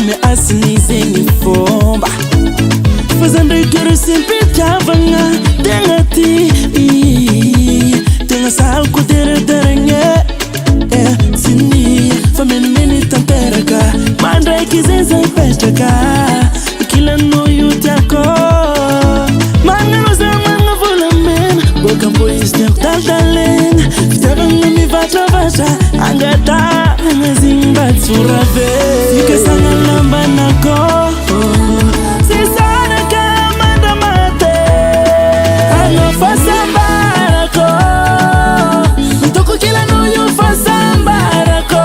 me asni zengi fomba fazandre kero simpi chavanga dengati denga sal ko dere derenge sini famen meni tamperaka mandre kizenza pestaka kila no yutako manga zaman volamen boka boys nek daldalen fitavanga mi vata angata ngazimba tsurave ikasanga lamba nako sisana kamanda mate ano fasambarako ntoko kila no yo fasambarako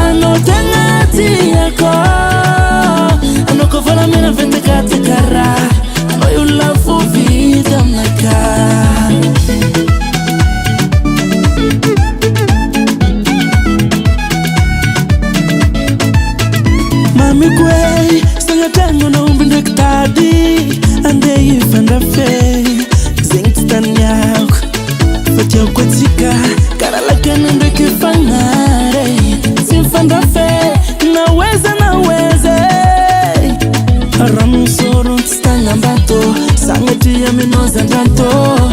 ano tengati yako ano kovala mena vente katekara ano you love for vida mnaka Mami kwei, stanga tango na umbinde ktadi ande yifanda fe, zengi titanyako fatia ukwetika, karalake nende kifangare Simfanda fe, naweze Haramu soro tstanga mbato, sangeti ya minoza ndanto